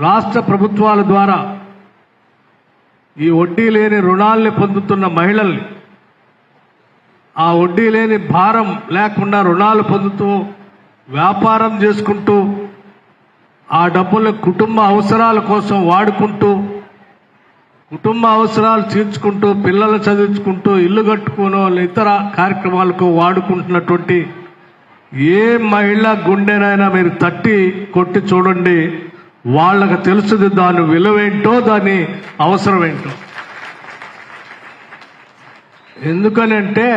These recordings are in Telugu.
రాష్ట్ర ప్రభుత్వాల ద్వారా ఈ వడ్డీ లేని రుణాల్ని పొందుతున్న మహిళల్ని ఆ వడ్డీ లేని భారం లేకుండా రుణాలు పొందుతూ వ్యాపారం చేసుకుంటూ ఆ డబ్బులు కుటుంబ అవసరాల కోసం వాడుకుంటూ కుటుంబ అవసరాలు తీర్చుకుంటూ పిల్లలు చదివించుకుంటూ ఇల్లు కట్టుకునో ఇతర కార్యక్రమాలకు వాడుకుంటున్నటువంటి ఏ మహిళ గుండెనైనా మీరు తట్టి కొట్టి చూడండి, వాళ్ళకు తెలుస్తుంది దాని విలువేంటో దాని అవసరం ఏంటో. ఎందుకనంటే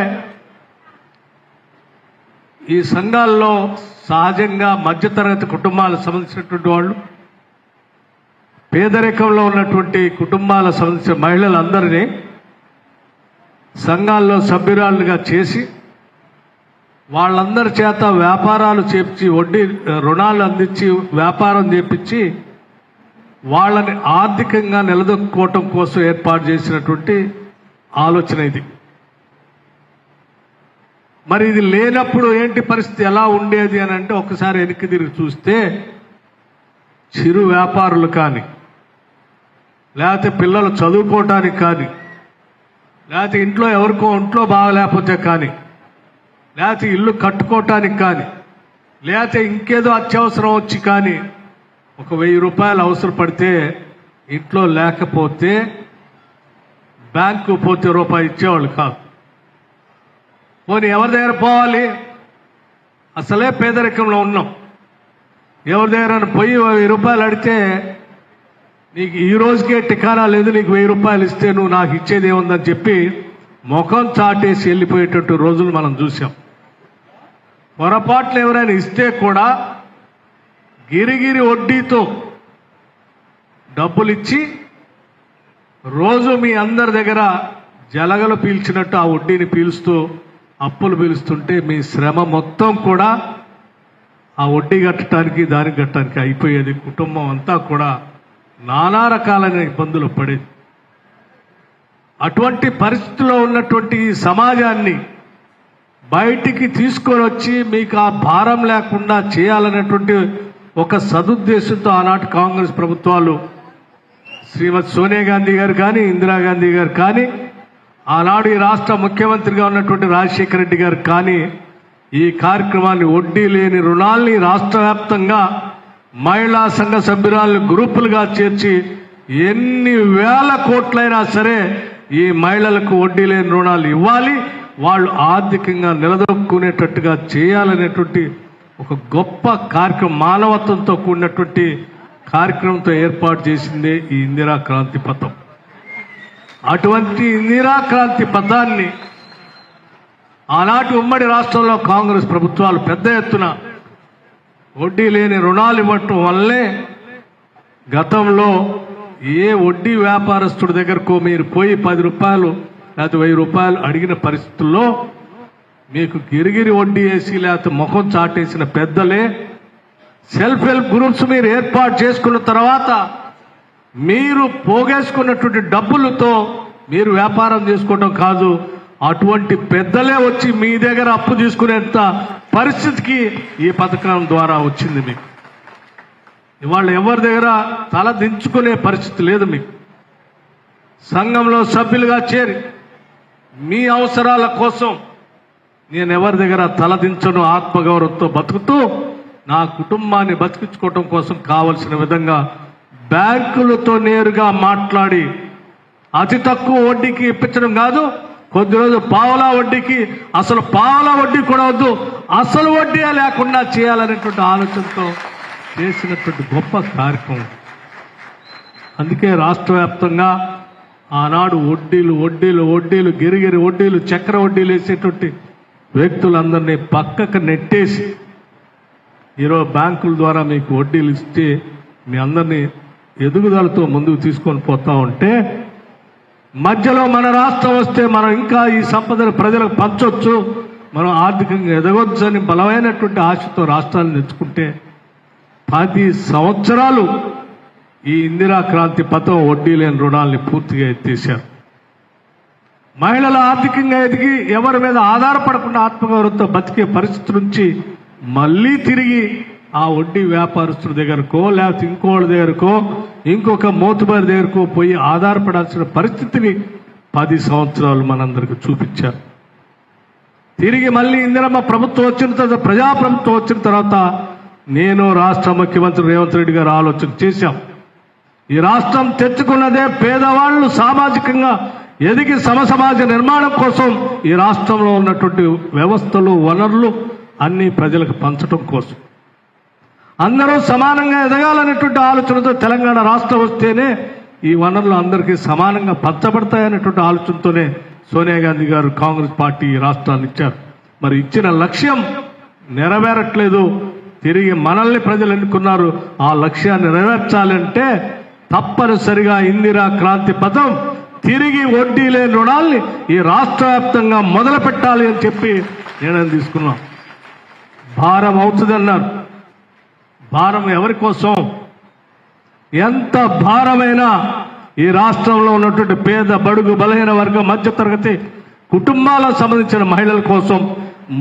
ఈ సంఘాల్లో సహజంగా మధ్యతరగతి కుటుంబాలకు సంబంధించినటువంటి వాళ్ళు, పేదరికంలో ఉన్నటువంటి కుటుంబాలకు సంబంధించిన మహిళలందరినీ సంఘాల్లో సభ్యురాలుగా చేసి వాళ్ళందరి చేత వ్యాపారాలు చేపించి వడ్డీ రుణాలు అందించి వ్యాపారం చేపించి వాళ్ళని ఆర్థికంగా నిలదొక్కుకోవటం కోసం ఏర్పాటు చేసినటువంటి ఆలోచన ఇది. మరి ఇది లేనప్పుడు ఏంటి పరిస్థితి, ఎలా ఉండేది అని అంటే ఒకసారి వెనక్కి తిరిగి చూస్తే చిరు వ్యాపారులు కానీ, లేకపోతే పిల్లలు చదువుకోవటానికి కానీ, లేకపోతే ఇంట్లో ఎవరికో ఒంట్లో బాగలేకపోతే కానీ, లేకపోతే ఇల్లు కట్టుకోవటానికి కానీ, లేకపోతే ఇంకేదో అత్యవసరం వచ్చి కానీ ఒక 1000 రూపాయలు అవసరపడితే ఇంట్లో లేకపోతే బ్యాంకు పోతే రూపాయి ఇచ్చేవాళ్ళు కాదు. పోనీ ఎవరి దగ్గర పోవాలి, అసలే పేదరికంలో ఉన్నాం, ఎవరి దగ్గర పోయి 1000 రూపాయలు అడిగితే నీకు ఈ రోజుకే టికానా లేదు, నీకు 1000 రూపాయలు ఇస్తే నువ్వు నాకు ఇచ్చేది ఏముందని చెప్పి ముఖం చాటేసి వెళ్ళిపోయేటట్టు రోజులు మనం చూసాం. పొరపాట్లు ఎవరైనా ఇస్తే కూడా గిరిగిరి వడ్డీతో డబ్బులు ఇచ్చి రోజు మీ అందరి దగ్గర జలగలు పీల్చినట్టు ఆ వడ్డీని పీలుస్తూ అప్పులు పీలుస్తుంటే మీ శ్రమ మొత్తం కూడా ఆ వడ్డీ కట్టడానికి దానికి కట్టడానికి అయిపోయేది. కుటుంబం అంతా కూడా నానా రకాలైన ఇబ్బందులు పడేది. అటువంటి పరిస్థితిలో ఉన్నటువంటి ఈ సమాజాన్ని బయటికి తీసుకొని వచ్చి మీకు ఆ భారం లేకుండా చేయాలనేటువంటి ఒక సదుద్దేశంతో ఆనాటి కాంగ్రెస్ ప్రభుత్వాలు శ్రీమతి సోనియా గాంధీ గారు కానీ, ఇందిరాగాంధీ గారు కానీ, ఆనాడు ఈ రాష్ట్ర ముఖ్యమంత్రిగా ఉన్నటువంటి రాజశేఖర రెడ్డి గారు కానీ ఈ కార్యక్రమాన్ని వడ్డీ లేని రుణాల్ని రాష్ట్ర వ్యాప్తంగా మహిళా సంఘ సభ్యురాలను గ్రూపులుగా చేర్చి ఎన్ని వేల కోట్లైనా సరే ఈ మహిళలకు వడ్డీ లేని రుణాలు ఇవ్వాలి, వాళ్ళు ఆర్థికంగా నిలదొక్కునేటట్టుగా చేయాలనేటువంటి ఒక గొప్ప కార్యక్రమం, మానవత్వంతో కూడినటువంటి కార్యక్రమంతో ఏర్పాటు చేసిందే ఈ ఇందిరా క్రాంతి పథం. అటువంటి ఇందిరా క్రాంతి పథాన్ని ఆనాటి ఉమ్మడి రాష్ట్రంలో కాంగ్రెస్ ప్రభుత్వాలు పెద్ద ఎత్తున వడ్డీ లేని రుణాలు ఇవ్వటం వల్లే గతంలో ఏ వడ్డీ వ్యాపారస్తుడి దగ్గరకు మీరు పోయి 10 రూపాయలు లేకపోతే 1000 రూపాయలు అడిగిన పరిస్థితుల్లో మీకు గిరిగిరి వడ్డీ వేసి లేకపోతే ముఖం చాటేసిన పెద్దలే సెల్ఫ్ హెల్ప్ గ్రూప్స్ మీరు ఏర్పాటు చేసుకున్న తర్వాత మీరు పోగేసుకున్నటువంటి డబ్బులతో మీరు వ్యాపారం చేసుకోవడం కాదు, అటువంటి పెద్దలే వచ్చి మీ దగ్గర అప్పు తీసుకునేంత పరిస్థితికి ఈ పథకం ద్వారా వచ్చింది. మీకు ఇవాళ ఎవరి దగ్గర తల దించుకునే పరిస్థితి లేదు. మీకు సంఘంలో సభ్యులుగా చేరి మీ అవసరాల కోసం నేను ఎవరి దగ్గర తల దించను, ఆత్మగౌరవంతో బతుకుతూ నా కుటుంబాన్ని బతికించుకోవటం కోసం కావలసిన విధంగా బ్యాంకులతో నేరుగా మాట్లాడి అతి తక్కువ వడ్డీకి ఇప్పించడం కాదు, కొద్ది రోజు పావలా వడ్డీకి, అసలు పావలా వడ్డీ కూడా వద్దు, అసలు వడ్డీ లేకుండా చేయాలనేటువంటి ఆలోచనతో చేసినటువంటి గొప్ప కార్యక్రమం. అందుకే రాష్ట్ర వ్యాప్తంగా ఆనాడు వడ్డీలు వడ్డీలు వడ్డీలు గిరిగిరి వడ్డీలు చక్ర వడ్డీలు వేసేటువంటి వ్యక్తులందరినీ పక్కకు నెట్టేసి ఈరోజు బ్యాంకుల ద్వారా మీకు వడ్డీలు ఇస్తే మీ అందరినీ ఎదుగుదలతో ముందుకు తీసుకొని పోతా ఉంటే మధ్యలో మన రాష్ట్రం వస్తే మనం ఇంకా ఈ సంపదను ప్రజలకు పంచవచ్చు, మనం ఆర్థికంగా ఎదగొచ్చు అని బలమైనటువంటి ఆశతో రాష్ట్రాలను తెచ్చుకుంటే 10 సంవత్సరాలు ఈ ఇందిరా క్రాంతి పథకం వడ్డీ లేని రుణాలని పూర్తిగా ఎత్తేశారు. మహిళలు ఆర్థికంగా ఎదిగి ఎవరి మీద ఆధారపడకుండా ఆత్మగౌరవంతో బతికే పరిస్థితి నుంచి మళ్ళీ తిరిగి ఆ వడ్డీ వ్యాపారస్తుల దగ్గరకో లేకపోతే ఇంకోళ్ళ దగ్గరకో ఇంకొక మోతుబారి దగ్గరకో పోయి ఆధారపడాల్సిన పరిస్థితిని 10 సంవత్సరాలు మనందరికి చూపించారు. తిరిగి మళ్ళీ ఇందిరమ్మ ప్రభుత్వం వచ్చిన తర్వాత, ప్రజాప్రభుత్వం వచ్చిన తర్వాత నేను రాష్ట్ర ముఖ్యమంత్రి రేవంత్ రెడ్డి గారు ఆలోచన చేశాం. ఈ రాష్ట్రం తెచ్చుకున్నదే పేదవాళ్ళు సామాజికంగా ఎదిగి సమసమాజ నిర్మాణం కోసం ఈ రాష్ట్రంలో ఉన్నటువంటి వ్యవస్థలు, వనరులు అన్నీ ప్రజలకు పంచడం కోసం, అందరూ సమానంగా ఎదగాలనేటువంటి ఆలోచనతో తెలంగాణ రాష్ట్రం వస్తేనే ఈ వనరులు అందరికీ సమానంగా పంచబడతాయనేటువంటి ఆలోచనతోనే సోనియా గాంధీ గారు కాంగ్రెస్ పార్టీ ఈ రాష్ట్రాన్ని ఇచ్చారు. మరి ఇచ్చిన లక్ష్యం నెరవేరట్లేదు. తిరిగి మనల్ని ప్రజలు ఎన్నుకున్నారు. ఆ లక్ష్యాన్ని నెరవేర్చాలంటే తప్పనిసరిగా ఇందిరా క్రాంతి పథం తిరిగి వడ్డీ లేని రుణాల్ని ఈ రాష్ట్ర వ్యాప్తంగా మొదలు పెట్టాలి అని చెప్పి నిర్ణయం తీసుకున్నాం. భారం అవుతుందన్నారు. భారం ఎవరి కోసం? ఎంత భారమైనా ఈ రాష్ట్రంలో ఉన్నటువంటి పేద, బడుగు, బలహీన వర్గం, మధ్యతరగతి కుటుంబాలకు సంబంధించిన మహిళల కోసం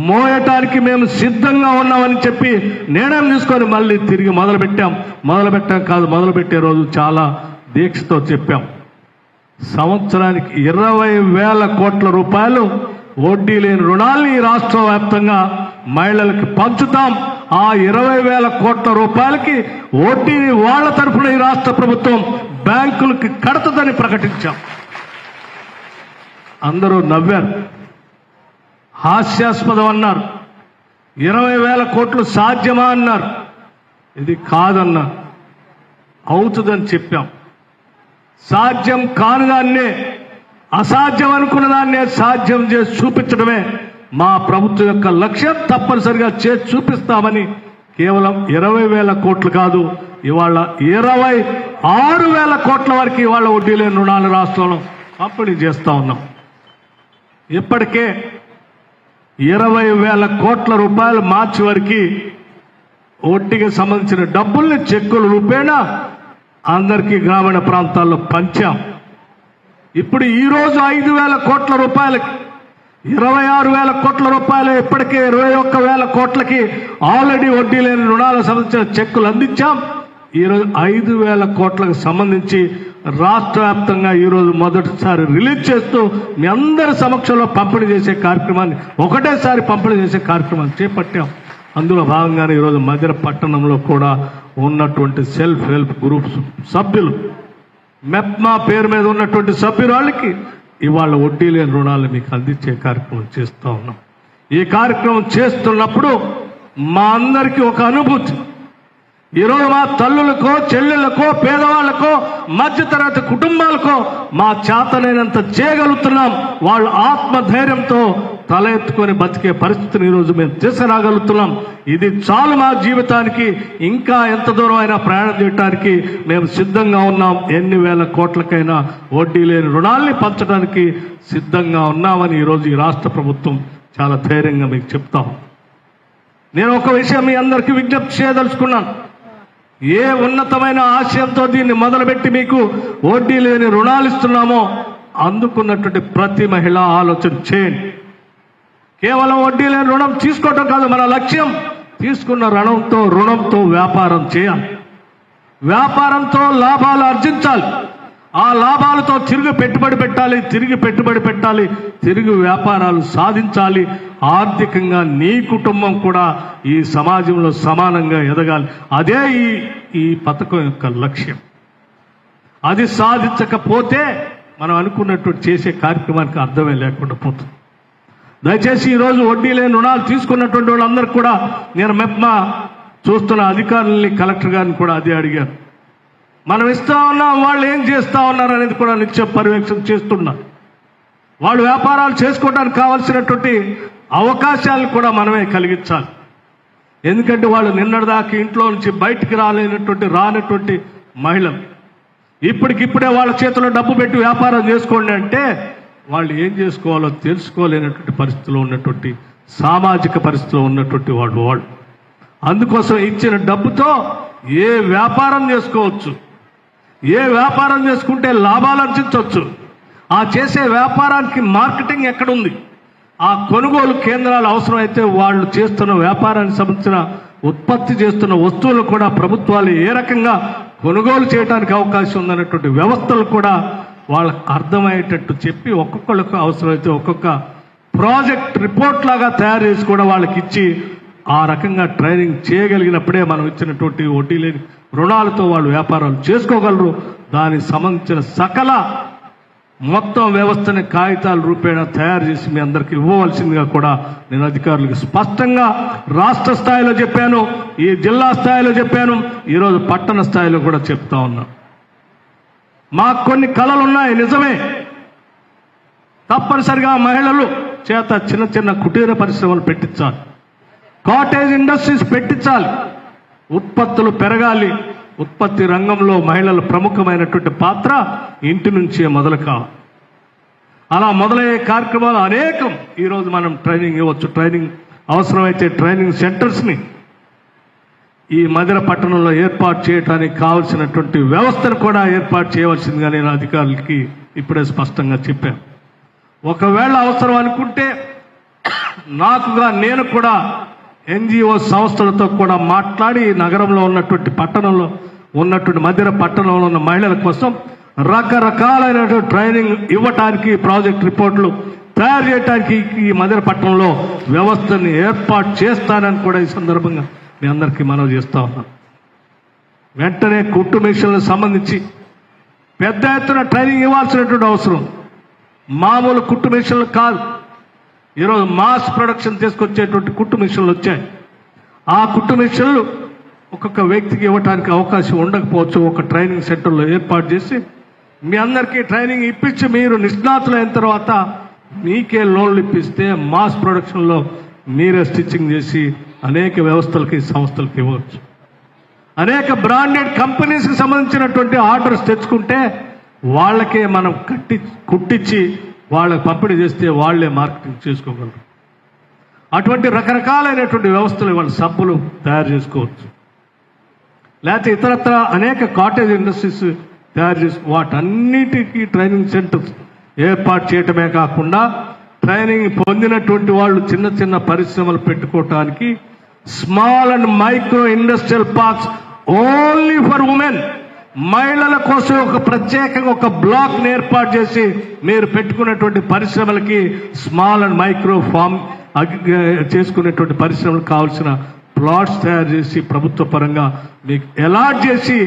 మోయటానికి మేము సిద్ధంగా ఉన్నామని చెప్పి నిర్ణయం తీసుకొని మళ్ళీ తిరిగి మొదలుపెట్టాం కాదు, మొదలుపెట్టే రోజు చాలా దీక్షతో చెప్పాం. సంవత్సరానికి 20,000 కోట్ల రూపాయలు వడ్డీ లేని రుణాల్ని ఈ రాష్ట్ర వ్యాప్తంగా మహిళలకు పంచుతాం. ఆ 20,000 కోట్ల రూపాయలకి వడ్డీని వాళ్ల తరఫున ఈ రాష్ట్ర ప్రభుత్వం బ్యాంకులకి కడతదని ప్రకటించాం. అందరూ నవ్వారు, హాస్యాస్పదం అన్నారు. 20,000 కోట్లు సాధ్యమా అన్నారు. ఇది కాదన్నా, అవుతుందని చెప్పాం. సాధ్యం కాని దాన్నే, అసాధ్యం అనుకున్న దాన్నే సాధ్యం చేసి చూపించడమే మా ప్రభుత్వం యొక్క లక్ష్యం. తప్పనిసరిగా చేసి చూపిస్తామని కేవలం 20,000 కోట్లు కాదు, ఇవాళ 26,000 కోట్ల వరకు ఇవాళ వడ్డీ లేని రుణాలు రాష్ట్రంలో పంపిణీ చేస్తా ఉన్నాం. ఇప్పటికే 20,000 కోట్ల రూపాయలు మార్చి వరకు వడ్డీకి సంబంధించిన డబ్బుల్ని చెక్కుల రూపేణా అందరికీ గ్రామీణ ప్రాంతాల్లో పంచాం. ఇప్పుడు ఈరోజు 5,000 కోట్ల రూపాయలకి 26,000 కోట్ల రూపాయలు, ఇప్పటికే 21,000 కోట్లకి ఆల్రెడీ వడ్డీ లేని రుణాలకు సంబంధించిన చెక్కులు అందించాం. ఈరోజు 5,000 కోట్లకు సంబంధించి రాష్ట్ర వ్యాప్తంగా ఈరోజు మొదటిసారి రిలీజ్ చేస్తూ మీ అందరి సమక్షంలో పంపిణీ చేసే కార్యక్రమాన్ని, ఒకటేసారి పంపిణీ చేసే కార్యక్రమాన్ని చేపట్టాం. అందులో భాగంగానే ఈరోజు మధిర పట్టణంలో కూడా ఉన్నటువంటి సెల్ఫ్ హెల్ప్ గ్రూప్స్ సభ్యులు, మెప్మా పేరు మీద ఉన్నటువంటి సభ్యురాళ్ళకి ఇవాళ వడ్డీ లేని రుణాలు మీకు అందించే కార్యక్రమం చేస్తూ ఉన్నాం. ఈ కార్యక్రమం చేస్తున్నప్పుడు మా అందరికీ ఒక అనుభూతి. ఈరోజు మా తల్లులకో, చెల్లెళ్ళకో, పేదవాళ్ళకో, మధ్యతరగతి కుటుంబాలకో మా చేతనైనంత చేయగలుగుతున్నాం. వాళ్ళ ఆత్మధైర్యంతో తల ఎత్తుకొని బతికే పరిస్థితిని ఈరోజు మేము తీసుకురాగలుగుతున్నాం. ఇది చాలు మా జీవితానికి. ఇంకా ఎంత దూరం అయినా ప్రయాణం చేయడానికి మేము సిద్ధంగా ఉన్నాం. ఎన్ని వేల కోట్లకైనా వడ్డీ లేని రుణాల్ని పంచడానికి సిద్ధంగా ఉన్నామని ఈరోజు ఈ రాష్ట్ర ప్రభుత్వం చాలా ధైర్యంగా మీకు చెప్తాం. నేను ఒక విషయం మీ అందరికీ విజ్ఞప్తి చేయదలుచుకున్నాను. ఏ ఉన్నతమైన ఆశయంతో దీన్ని మొదలుపెట్టి మీకు వడ్డీ లేని రుణాలు ఇస్తున్నామో అందుకున్నటువంటి ప్రతి మహిళ ఆలోచన చేయండి. కేవలం వడ్డీ లేని రుణం తీసుకోవటం కాదు మన లక్ష్యం. తీసుకున్న రుణంతో వ్యాపారం చేయాలి, వ్యాపారంతో లాభాలు ఆర్జించాలి. ఆ లాభాలతో తిరిగి పెట్టుబడి పెట్టాలి, తిరిగి వ్యాపారాలు సాధించాలి. ఆర్థికంగా నీ కుటుంబం కూడా ఈ సమాజంలో సమానంగా ఎదగాలి. అదే ఈ పథకం యొక్క లక్ష్యం. అది సాధించకపోతే మనం అనుకున్నట్టు చేసే కార్యక్రమానికి అర్థమే లేకుండా పోతుంది. దయచేసి ఈరోజు వడ్డీ లేని రుణాలు తీసుకున్నటువంటి వాళ్ళందరికీ కూడా నేను మెప్మా చూస్తున్న అధికారులని, కలెక్టర్ గారిని కూడా అదే అడిగాను. మనం ఇస్తా ఉన్నాం, వాళ్ళు ఏం చేస్తా ఉన్నారు అనేది కూడా నిత్య పర్యవేక్షణ చేస్తున్నారు. వాళ్ళు వ్యాపారాలు చేసుకోవడానికి కావాల్సినటువంటి అవకాశాలను కూడా మనమే కలిగించాలి. ఎందుకంటే వాళ్ళు నిన్నటిదాకా ఇంట్లో నుంచి బయటికి రానటువంటి మహిళలు ఇప్పటికిప్పుడే వాళ్ళ చేతిలో డబ్బు పెట్టి వ్యాపారం చేసుకోండి అంటే వాళ్ళు ఏం చేసుకోవాలో తెలుసుకోలేనటువంటి పరిస్థితిలో ఉన్నటువంటి, సామాజిక పరిస్థితిలో ఉన్నటువంటి వాళ్ళు అందుకోసం ఇచ్చిన డబ్బుతో ఏ వ్యాపారం చేసుకోవచ్చు, ఏ వ్యాపారం చేసుకుంటే లాభాలు ఆర్జించవచ్చు. ఆ చేసే వ్యాపారానికి మార్కెటింగ్ ఎక్కడుంది, ఆ కొనుగోలు కేంద్రాలు అవసరమైతే వాళ్ళు చేస్తున్న వ్యాపారానికి సంబంధించిన ఉత్పత్తి చేస్తున్న వస్తువులు కూడా ప్రభుత్వాలు ఏ రకంగా కొనుగోలు చేయడానికి అవకాశం ఉందనేటువంటి వ్యవస్థలు కూడా వాళ్ళకు అర్థమయ్యేటట్టు చెప్పి ఒక్కొక్కళ్ళకు అవసరమైతే ఒక్కొక్క ప్రాజెక్ట్ రిపోర్ట్ లాగా తయారు చేసి కూడా వాళ్ళకి ఇచ్చి ఆ రకంగా ట్రైనింగ్ చేయగలిగినప్పుడే మనం ఇచ్చినటువంటి వడ్డీ లేని రుణాలతో వాళ్ళు వ్యాపారాలు చేసుకోగలరు. దానికి సంబంధించిన సకల మొత్తం వ్యవస్థని కాగితాల రూపేణా తయారు చేసి మీ అందరికీ ఇవ్వవలసిందిగా కూడా నేను అధికారులకు స్పష్టంగా రాష్ట్ర స్థాయిలో చెప్పాను, ఈ జిల్లా స్థాయిలో చెప్పాను, ఈరోజు పట్టణ స్థాయిలో కూడా చెప్తా ఉన్నాను. మాకు కొన్ని కళలు ఉన్నాయి, నిజమే. తప్పనిసరిగా మహిళలు చేత చిన్న చిన్న కుటీర పరిశ్రమలు పెట్టించాలి, కాటేజ్ ఇండస్ట్రీస్ పెట్టించాలి, ఉత్పత్తులు పెరగాలి. ఉత్పత్తి రంగంలో మహిళల ప్రముఖమైనటువంటి పాత్ర ఇంటి నుంచే మొదలు కావాలి. అలా మొదలయ్యే కార్యక్రమాలు అనేకం ఈరోజు మనం ట్రైనింగ్ ఇవ్వచ్చు. ట్రైనింగ్ అవసరమైతే ట్రైనింగ్ సెంటర్స్ని ఈ మధిర పట్టణంలో ఏర్పాటు చేయడానికి కావలసినటువంటి వ్యవస్థను కూడా ఏర్పాటు చేయవలసిందిగా నేను అధికారులకి ఇప్పుడే స్పష్టంగా చెప్పాను. ఒకవేళ అవసరం అనుకుంటే నాకుగా నేను కూడా ఎన్జిఓ సంస్థలతో కూడా మాట్లాడి నగరంలో ఉన్నటువంటి పట్టణంలో ఉన్నటువంటి మధిర పట్టణంలో ఉన్న మహిళల కోసం రకరకాలైనటువంటి ట్రైనింగ్ ఇవ్వటానికి, ప్రాజెక్ట్ రిపోర్ట్లు తయారు చేయడానికి ఈ మధిర పట్టణంలో వ్యవస్థని ఏర్పాటు చేస్తానని కూడా ఈ సందర్భంగా మీ అందరికీ మనవి చేస్తా ఉన్నాను. వెంటనే కుట్టు మిషన్లకు సంబంధించి పెద్ద ఎత్తున ట్రైనింగ్ ఇవ్వాల్సినటువంటి అవసరం. మామూలు కుట్టు మిషన్లు కాదు, ఈరోజు మాస్ ప్రొడక్షన్ తీసుకొచ్చేటువంటి కుట్టు మిషన్లు వచ్చాయి. ఆ కుట్టు మిషన్లు ఒక్కొక్క వ్యక్తికి ఇవ్వడానికి అవకాశం ఉండకపోవచ్చు. ఒక ట్రైనింగ్ సెంటర్లో ఏర్పాటు చేసి మీ అందరికీ ట్రైనింగ్ ఇప్పించి మీరు నిష్ణాతులైన తర్వాత మీకే లోన్లు ఇప్పిస్తే మాస్ ప్రొడక్షన్లో మీరే స్టిచ్చింగ్ చేసి అనేక వ్యవస్థలకి, సంస్థలకి ఇవ్వచ్చు. అనేక బ్రాండెడ్ కంపెనీస్కి సంబంధించినటువంటి ఆర్డర్స్ తెచ్చుకుంటే వాళ్ళకే మనం కుట్టించి వాళ్ళకి పంపిణీ చేస్తే వాళ్లే మార్కెటింగ్ చేసుకోగలరు. అటువంటి రకరకాలైనటువంటి వ్యవస్థలు వాళ్ళ సబ్బులు తయారు చేసుకోవచ్చు. లేకపోతే ఇతరత్ర అనేక కాటేజ్ ఇండస్ట్రీస్ తయారు చేసి వాటన్నిటికీ ట్రైనింగ్ సెంటర్స్ ఏర్పాటు చేయటమే కాకుండా ట్రైనింగ్ పొందినటువంటి వాళ్ళు చిన్న చిన్న పరిశ్రమలు పెట్టుకోవటానికి small and micro industrial parks only for women, మహిళల కోసం ఒక ప్రత్యేకంగా ఒక బ్లాక్ ఏర్పాటు చేసి మీరు పెట్టుకున్నటువంటి పరిశ్రమలకి స్మాల్ అండ్ మైక్రో ఫార్మ్ చేసుకునేటువంటి పరిశ్రమలకు కావాల్సిన ప్లాట్స్ తయారు చేసి ప్రభుత్వ పరంగా మీకు అలాట్ చేసి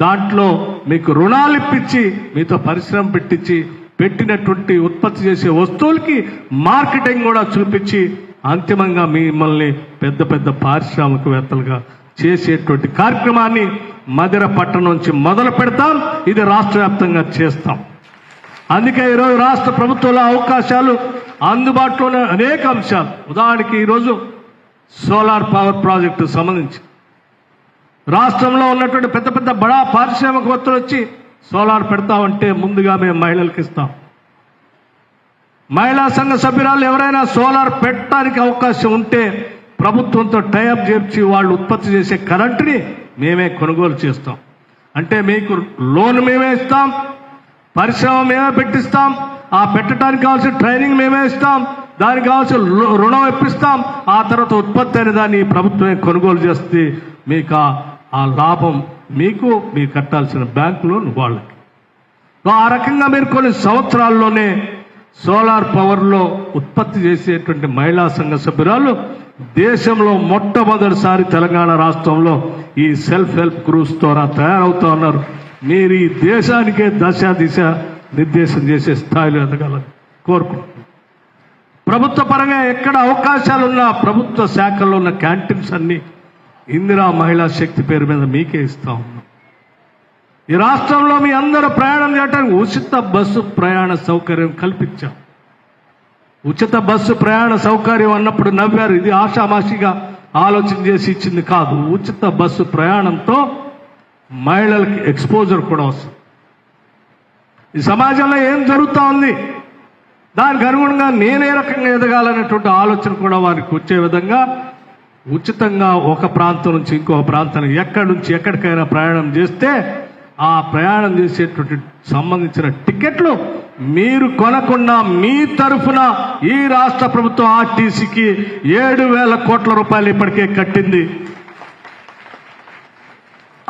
దాంట్లో మీకు రుణాలు ఇప్పించి మీతో పరిశ్రమ పెట్టించి పెట్టినటువంటి ఉత్పత్తి చేసే వస్తువులకి మార్కెటింగ్ కూడా చూపించి అంతిమంగా మిమ్మల్ని పెద్ద పెద్ద పారిశ్రామికవేత్తలుగా చేసేటువంటి కార్యక్రమాన్ని మధిర పట్టణం నుంచి మొదలు పెడతాం. ఇది రాష్ట్ర వ్యాప్తంగా చేస్తాం. అందుకే ఈరోజు రాష్ట్ర ప్రభుత్వంలో అవకాశాలు అందుబాటులోనే అనేక అంశాలు. ఉదాహరణకి ఈరోజు సోలార్ పవర్ ప్రాజెక్టు సంబంధించి రాష్ట్రంలో ఉన్నటువంటి పెద్ద పెద్ద బడా పారిశ్రామికవేత్తలు వచ్చి సోలార్ పెడతామంటే ముందుగా మేము మహిళలకు ఇస్తాం. మహిళా సంఘ సభ్యురాలు ఎవరైనా సోలార్ పెట్టడానికి అవకాశం ఉంటే ప్రభుత్వంతో టైఅప్ చేర్చి వాళ్ళు ఉత్పత్తి చేసే కరెంటుని మేమే కొనుగోలు చేస్తాం. అంటే మీకు లోన్ మేమే ఇస్తాం, పరిశ్రమ మేమే పెట్టిస్తాం, ఆ పెట్టడానికి కావాల్సిన ట్రైనింగ్ మేమే ఇస్తాం, దానికి కావాల్సిన రుణం ఇప్పిస్తాం, ఆ తర్వాత ఉత్పత్తి అనే దాన్ని ప్రభుత్వమే కొనుగోలు చేస్తే మీకు ఆ లాభం మీకు కట్టాల్సిన బ్యాంకు లోన్ వాళ్ళకి. ఆ రకంగా మీరు కొన్ని సంవత్సరాల్లోనే సోలార్ పవర్లో ఉత్పత్తి చేసేటువంటి మహిళా సంఘ సభ్యురాలు దేశంలో మొట్టమొదటిసారి తెలంగాణ రాష్ట్రంలో ఈ సెల్ఫ్ హెల్ప్ గ్రూప్స్ ద్వారా తయారవుతా ఉన్నారు. మీరు ఈ దేశానికే దిశ నిర్దేశం చేసే స్థాయిలో ఎదగాలని కోరుకుంటున్నాను. ప్రభుత్వ పరంగా ఎక్కడ అవకాశాలున్నా ప్రభుత్వ శాఖల్లో ఉన్న క్యాంటీన్స్ అన్ని ఇందిరా మహిళా శక్తి పేరు మీద మీకే ఇస్తా ఉన్నాం. ఈ రాష్ట్రంలో మీ అందరూ ప్రయాణం చేయడానికి ఉచిత బస్సు ప్రయాణ సౌకర్యం కల్పించాం. ఉచిత బస్సు ప్రయాణ సౌకర్యం అన్నప్పుడు నవ్వారు. ఇది ఆషామాషిగా ఆలోచన చేసి ఇచ్చింది కాదు. ఉచిత బస్సు ప్రయాణంతో మహిళలకి ఎక్స్పోజర్ కూడా వస్తుంది. ఈ సమాజంలో ఏం జరుగుతూ ఉంది, దానికి అనుగుణంగా నేనే రకంగా ఎదగాలనేటువంటి ఆలోచన కూడా వారికి వచ్చే విధంగా ఉచితంగా ఒక ప్రాంతం నుంచి ఇంకొక ప్రాంతానికి ఎక్కడి నుంచి ఎక్కడికైనా ప్రయాణం చేస్తే ఆ ప్రయాణం చేసేటువంటి సంబంధించిన టికెట్లు మీరు కొనకుండా మీ తరఫున ఈ రాష్ట్ర ప్రభుత్వం ఆర్టీసీకి 7,000 కోట్ల రూపాయలు ఇప్పటికే కట్టింది.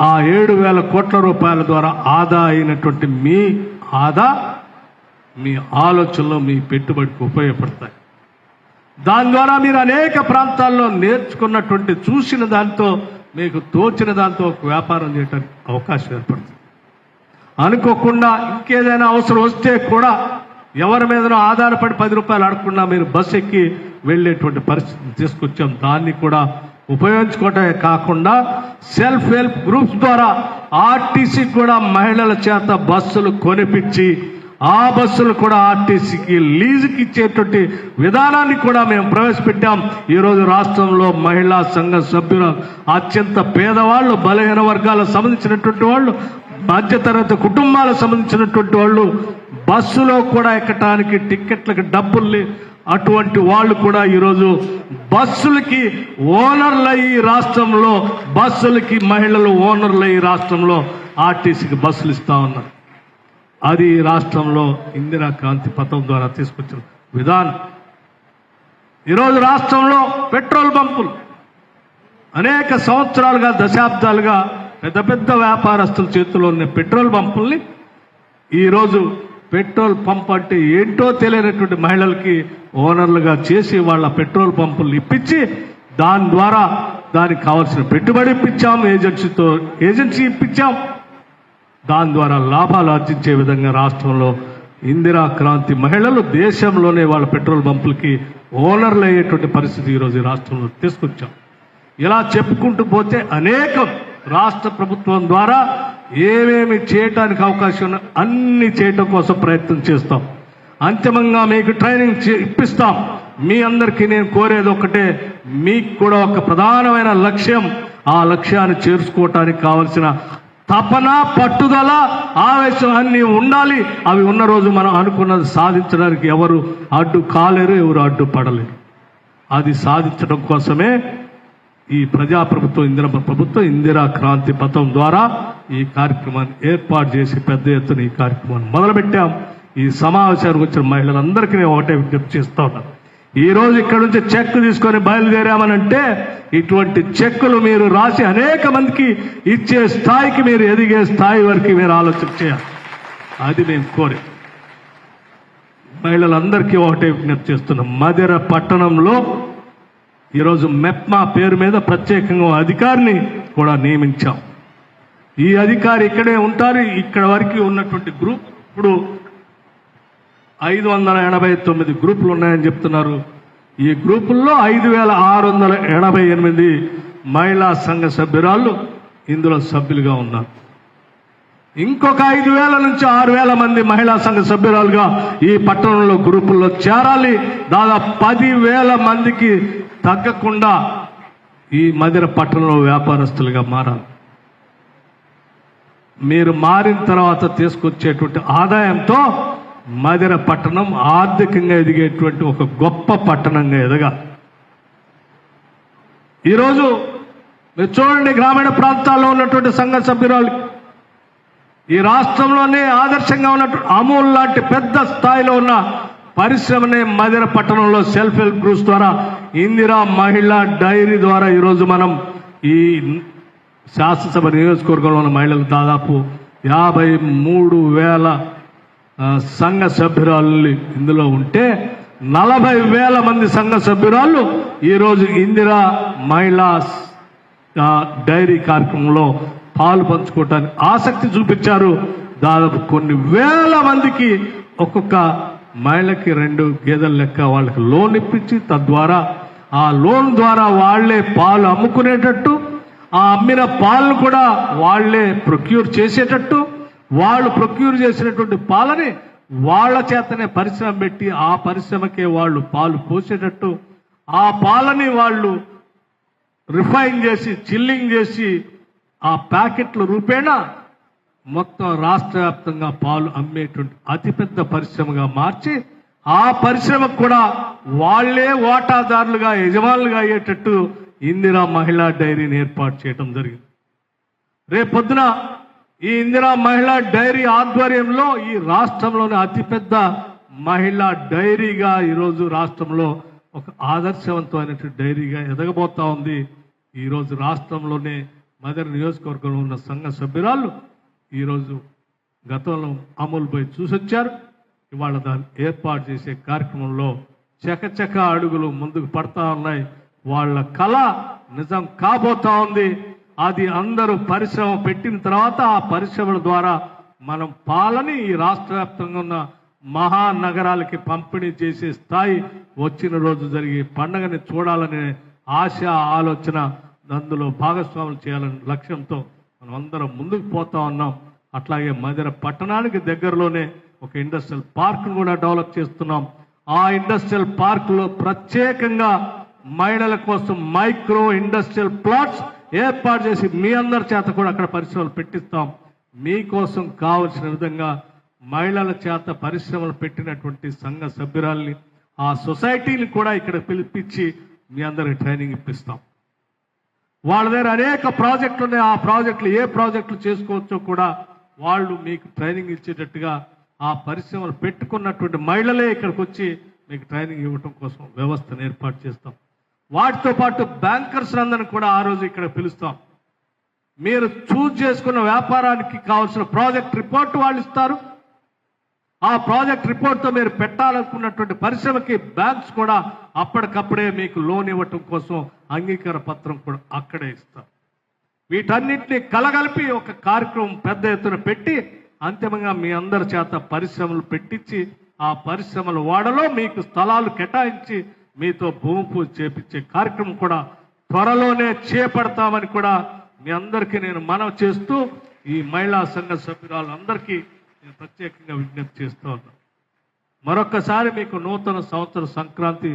ఆ 7,000 కోట్ల రూపాయల ద్వారా ఆదా అయినటువంటి మీ ఆదా మీ ఆలోచనలో మీ పెట్టుబడికి ఉపయోగపడతాయి. దాని ద్వారా మీరు అనేక ప్రాంతాల్లో నేర్చుకున్నటువంటి చూసిన దాంతో మీకు తోచిన దాంతో ఒక వ్యాపారం చేయడానికి అవకాశం ఏర్పడుతుంది. అనుకోకుండా ఇంకేదైనా అవసరం వస్తే కూడా ఎవరి మీదనో ఆధారపడి 10 రూపాయలు అడగకుండా మీరు బస్సు ఎక్కి వెళ్ళేటువంటి పరిస్థితిని తీసుకొచ్చాం. దాన్ని కూడా ఉపయోగించుకోవటమే కాకుండా సెల్ఫ్ హెల్ప్ గ్రూప్స్ ద్వారా ఆర్టీసీ కూడా మహిళల చేత బస్సులు కొనిపించి ఆ బస్సులు కూడా ఆర్టీసీకి లీజుకి ఇచ్చేటువంటి విధానాన్ని కూడా మేము ప్రవేశపెట్టాం. ఈరోజు రాష్ట్రంలో మహిళా సంఘ సభ్యులు అత్యంత పేదవాళ్ళు, బలహీన వర్గాలకు సంబంధించినటువంటి వాళ్ళు, మధ్యతరగతి కుటుంబాలకు సంబంధించినటువంటి వాళ్ళు బస్సులో కూడా ఎక్కడానికి టిక్కెట్లకు డబ్బుల్ని అటువంటి వాళ్ళు కూడా ఈరోజు బస్సులకి ఓనర్లయ్యి రాష్ట్రంలో బస్సులకి మహిళలు ఓనర్లయ్యి రాష్ట్రంలో ఆర్టీసీకి బస్సులు ఇస్తా ఉన్నారు. అది రాష్ట్రంలో ఇందిరా క్రాంతి పథకం ద్వారా తీసుకొచ్చిన విధానం. ఈరోజు రాష్ట్రంలో పెట్రోల్ బంకులు అనేక సంవత్సరాలుగా దశాబ్దాలుగా పెద్ద పెద్ద వ్యాపారస్తుల చేతిలో ఉన్న పెట్రోల్ పంపుల్ని ఈరోజు పెట్రోల్ పంప్ అంటే ఏంటో తెలియనటువంటి మహిళలకి ఓనర్లుగా చేసి వాళ్ళ పెట్రోల్ పంపులు ఇప్పించి దాని ద్వారా దానికి కావాల్సిన పెట్టుబడి ఇప్పించాం, ఏజెన్సీ ఇప్పించాం. దాని ద్వారా లాభాలు ఆర్జించే విధంగా రాష్ట్రంలో ఇందిరా క్రాంతి మహిళలు దేశంలోనే వాళ్ళ పెట్రోల్ పంపులకి ఓనర్లు అయ్యేటువంటి పరిస్థితి ఈరోజు ఈ రాష్ట్రంలో తీసుకొచ్చాం. ఇలా చెప్పుకుంటూ పోతే అనేకం రాష్ట్ర ప్రభుత్వం ద్వారా ఏమేమి చేయటానికి అవకాశం ఉన్నా అన్ని చేయటం కోసం ప్రయత్నం చేస్తాం. అంతిమంగా మీకు ట్రైనింగ్ ఇప్పిస్తాం. మీ అందరికీ నేను కోరేది ఒకటే, మీకు కూడా ఒక ప్రధానమైన లక్ష్యం, ఆ లక్ష్యాన్ని చేర్చుకోవటానికి కావలసిన తపన, పట్టుదల, ఆవేశం అన్నీ ఉండాలి. అవి ఉన్న రోజు మనం అనుకున్నది సాధించడానికి ఎవరు అడ్డు కాలేరు, ఎవరు అడ్డు పడలేరు. అది సాధించడం కోసమే ఈ ప్రజాప్రభుత్వం, ఇందిరా క్రాంతి పథకం ద్వారా ఈ కార్యక్రమాన్ని ఏర్పాటు చేసి పెద్ద ఎత్తున ఈ కార్యక్రమాన్ని మొదలుపెట్టాం. ఈ సమావేశానికి వచ్చిన మహిళలందరికీ నేను ఒకటే విజ్ఞప్తి చేస్తా ఉన్నాను. ఈ రోజు ఇక్కడ నుంచి చెక్ తీసుకొని బయలుదేరామనంటే ఇటువంటి చెక్కులు మీరు రాసి అనేక మందికి ఇచ్చే స్థాయికి, మీరు ఎదిగే స్థాయి వరకు మీరు ఆలోచన చేయాలి. అది మేము కోరే మహిళలందరికీ ఒకటే విజ్ఞప్తి చేస్తున్నాం. మధిర పట్టణంలో ఈరోజు మెప్మా పేరు మీద ప్రత్యేకంగా అధికారిని కూడా నియమించాం. ఈ అధికారి ఇక్కడే ఉంటారు. ఇక్కడ వరకు ఉన్నటువంటి గ్రూప్ ఇప్పుడు 589 గ్రూపులు ఉన్నాయని చెప్తున్నారు. ఈ గ్రూపుల్లో 5,688 మహిళా సంఘ సభ్యురాళ్ళు ఇందులో సభ్యులుగా ఉన్నారు. ఇంకొక 5,000 నుంచి 6,000 మంది మహిళా సంఘ సభ్యురాలుగా ఈ పట్టణంలో గ్రూపుల్లో చేరాలి. దాదాపు 10,000 మందికి తగ్గకుండా ఈ మధిర పట్టణంలో వ్యాపారస్తులుగా మారాలి. మీరు మారిన తర్వాత తీసుకొచ్చేటువంటి ఆదాయంతో మధిర పట్టణం ఆర్థికంగా ఎదిగేటువంటి ఒక గొప్ప పట్టణంగా ఎదగాలి. ఈరోజు మీరు చూడండి, గ్రామీణ ప్రాంతాల్లో ఉన్నటువంటి సంఘ సభ్యురాలు ఈ రాష్ట్రంలోనే ఆదర్శంగా ఉన్నటువంటి అమూల్ లాంటి పెద్ద స్థాయిలో ఉన్న పరిశ్రమనే మధిర పట్టణంలో సెల్ఫ్ హెల్ప్ గ్రూప్స్ ద్వారా, ఇందిరా మహిళా డైరీ ద్వారా ఈరోజు మనం ఈ శాసనసభ నియోజకవర్గంలో ఉన్న మహిళలు దాదాపు 53,000 సంఘ సభ్యురాలు ఇందులో ఉంటే 40,000 మంది సంఘ సభ్యురాళ్ళు ఈరోజు ఇందిరా మహిళా డైరీ కార్యక్రమంలో పాలు పంచుకోవటానికి ఆసక్తి చూపించారు. దాదాపు కొన్ని వేల మందికి ఒక్కొక్క మహిళకి 2 గేదెల లెక్క వాళ్ళకి లోన్ ఇప్పించి, తద్వారా ఆ లోన్ ద్వారా వాళ్లే పాలు అమ్ముకునేటట్టు, ఆ అమ్మిన పాలను కూడా వాళ్లే ప్రొక్యూర్ చేసేటట్టు, వాళ్ళు ప్రొక్యూర్ చేసినటువంటి పాలని వాళ్ళ చేతనే పరిశ్రమ పెట్టి ఆ పరిశ్రమకే వాళ్ళు పాలు పోసేటట్టు, ఆ పాలని వాళ్ళు రిఫైన్ చేసి చిల్లింగ్ చేసి ఆ ప్యాకెట్ల రూపేణా మొత్తం రాష్ట్ర వ్యాప్తంగా పాలు అమ్మేటువంటి అతిపెద్ద పరిశ్రమగా మార్చి ఆ పరిశ్రమకు కూడా వాళ్లే వాటాదారులుగా, యజమానులుగా అయ్యేటట్టు ఇందిరా మహిళా డైరీని ఏర్పాటు చేయడం జరిగింది. రేపొద్దున ఈ ఇందిరా మహిళా డైరీ ఆధ్వర్యంలో ఈ రాష్ట్రంలోని అతిపెద్ద మహిళా డైరీగా ఈరోజు రాష్ట్రంలో ఒక ఆదర్శవంతమైనటువంటి డైరీగా ఎదగబోతా ఉంది. ఈరోజు రాష్ట్రంలోనే మదర్ నియోజకవర్గంలో ఉన్న సంఘ సభ్యురాళ్ళు ఈరోజు గతంలో అమూల్ పోయి చూసొచ్చారు. ఇవాళ దాన్ని ఏర్పాటు చేసే కార్యక్రమంలో చకచక అడుగులు ముందుకు పడతా ఉన్నాయి. వాళ్ళ కళ నిజం కాబోతా ఉంది. అది అందరూ పరిశ్రమ పెట్టిన తర్వాత ఆ పరిశ్రమల ద్వారా మనం పాలని ఈ రాష్ట్ర వ్యాప్తంగా ఉన్న మహానగరాలకి పంపిణీ చేసే స్థాయి వచ్చిన రోజు జరిగే పండుగని చూడాలనే ఆశ, ఆలోచన, అందులో భాగస్వాములు చేయాలనే లక్ష్యంతో మనం అందరం ముందుకు పోతా ఉన్నాం. అట్లాగే మధిర పట్టణానికి దగ్గరలోనే ఒక ఇండస్ట్రియల్ పార్క్ను కూడా డెవలప్ చేస్తున్నాం. ఆ ఇండస్ట్రియల్ పార్కులో ప్రత్యేకంగా మహిళల కోసం మైక్రో ఇండస్ట్రియల్ ప్లాట్స్ ఏర్పాటు చేసి మీ అందరి చేత కూడా అక్కడ పరిశ్రమలు పెట్టిస్తాం. మీకోసం కావలసిన విధంగా మహిళల చేత పరిశ్రమలు పెట్టినటువంటి సంఘ సభ్యురాల్ని, ఆ సొసైటీని కూడా ఇక్కడ పిలిపించి మీ అందరికి ట్రైనింగ్ ఇప్పిస్తాం. వాళ్ళ దగ్గర అనేక ప్రాజెక్టులు ఉన్నాయి. ఆ ప్రాజెక్టులు ఏ ప్రాజెక్టులు చేసుకోవచ్చో కూడా వాళ్ళు మీకు ట్రైనింగ్ ఇచ్చేటట్టుగా ఆ పరిశ్రమలు పెట్టుకున్నటువంటి మహిళలే ఇక్కడికి వచ్చి మీకు ట్రైనింగ్ ఇవ్వటం కోసం వ్యవస్థను ఏర్పాటు చేస్తాం. వాటితో పాటు బ్యాంకర్స్ అందరిని కూడా ఆ రోజు ఇక్కడ పిలుస్తాం. మీరు చూజ్ చేసుకున్న వ్యాపారానికి కావాల్సిన ప్రాజెక్ట్ రిపోర్ట్ వాళ్ళు ఇస్తారు. ఆ ప్రాజెక్ట్ రిపోర్ట్తో మీరు పెట్టాలనుకున్నటువంటి పరిశ్రమకి బ్యాంక్స్ కూడా అప్పటికప్పుడే మీకు లోన్ ఇవ్వటం కోసం అంగీకార పత్రం కూడా అక్కడే ఇస్తారు. వీటన్నిటిని కలగలిపి ఒక కార్యక్రమం పెద్ద ఎత్తున పెట్టి అంతిమంగా మీ అందరి చేత పరిశ్రమలు పెట్టించి ఆ పరిశ్రమల వాడలో మీకు స్థలాలు కేటాయించి మీతో భూమి పూజ చేపించే కార్యక్రమం కూడా త్వరలోనే చేపడతామని కూడా మీ అందరికీ నేను మనవి చేస్తూ ఈ మహిళా సంఘ సభ్యురాలందరికీ నేను ప్రత్యేకంగా విజ్ఞప్తి చేస్తూ ఉన్నాను. మరొక్కసారి మీకు నూతన సంవత్సర సంక్రాంతి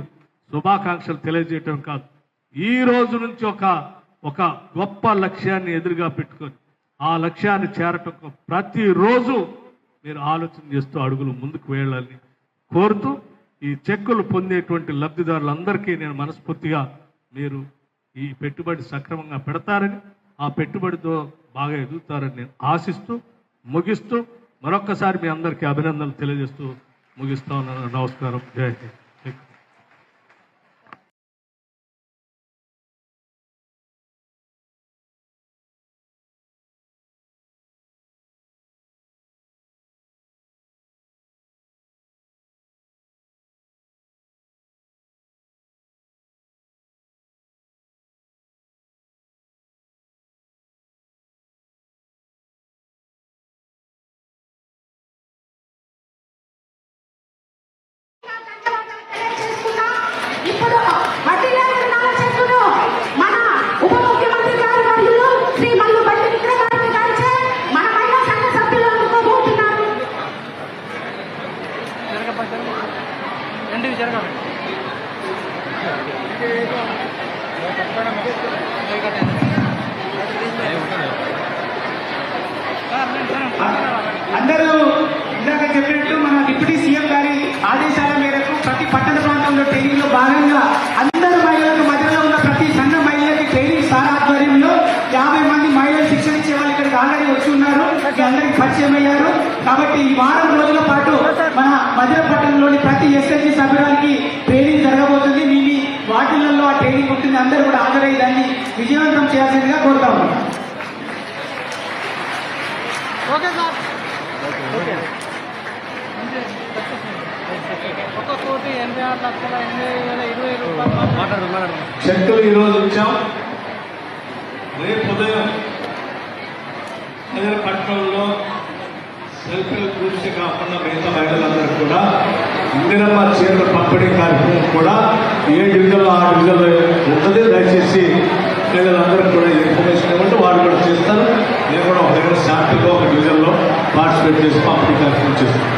శుభాకాంక్షలు తెలియజేయటం కాదు, ఈ రోజు నుంచి ఒక గొప్ప లక్ష్యాన్ని ఎదురుగా పెట్టుకొని ఆ లక్ష్యాన్ని చేరటం ప్రతిరోజు మీరు ఆలోచన చేస్తూ అడుగులు ముందుకు వేయాలని కోరుతూ ఈ చెక్కులు పొందేటువంటి లబ్ధిదారులందరికీ నేను మనస్ఫూర్తిగా మీరు ఈ పెట్టుబడి సక్రమంగా పెడతారని, ఆ పెట్టుబడితో బాగా ఎదుగుతారని నేను ఆశిస్తూ ముగిస్తూ మరొక్కసారి మీ అందరికీ అభినందనలు తెలియజేస్తూ ముగిస్తా ఉన్నాను. నమస్కారం. జై హింద్. ఇప్పుడు మట్టిలో విత్తనాల చెక్కును మన ఉప ముఖ్యమంత్రి గారు మరియు శ్రీ మల్లు బట్టి విక్రమార్క గారిచే మన మహిళా సంఘ సభ్యులు అందుకోబోతున్నారు. అందరూ ఇందాక చెప్పినట్టు మన డిప్యూటీ సీఎం గారి ఆదేశాల మేరకు ప్రతి పట్టణ ప్రాంతంలో ట్రైనింగ్ లో భాగంగా అందరు మహిళలకు మధ్యలో ఉన్న ప్రతి సంఘ మహిళలకి ట్రైనింగ్ సార్ ఆధ్వర్యంలో 50 మంది మహిళలు శిక్షణ ఇచ్చే వాళ్ళు ఇక్కడికి ఆల్రెడీ వచ్చి ఉన్నారు. మీ అందరికి పరిచయం అయ్యారు. కాబట్టి ఈ వారం రోజుల పాటు మన మధ్య పట్టణంలోని ప్రతి ఎస్ఎస్జీ సభ్యురానికి ట్రైనింగ్ జరగబోతుంది. మీ వాటిలలో ఆ ట్రైనింగ్ ఉంటుంది. అందరూ కూడా హాజరై దాన్ని విజయవంతం చేయాల్సిందిగా కోరుతా ఉన్నాం. Okay sir, okay. 1,86,86,20,20 రూపాయలు చెక్కులు ఈరోజు ఇచ్చాం. రేపు ఉదయం నగర పట్టణంలో సెల్ఫ్ హెల్ప్ గ్రూప్స్ కాకుండా మిగతా మహిళలందరూ కూడా ఇందిరమ్మ చీరల పంపిణీ కార్యక్రమం కూడా ఏ డివిజన్లో ఆ డివిజన్లో ఉంటుంది. దయచేసి మహిళలందరూ కూడా ఇన్ఫర్మేషన్ ఇవ్వండి, వాళ్ళు కూడా చేస్తారు. నేను కూడా ఒక దగ్గర శాంతిగా ఒక డివిజన్లో పార్టిసిపేట్ చేసి పంపిణీ కార్యక్రమం చేస్తాను.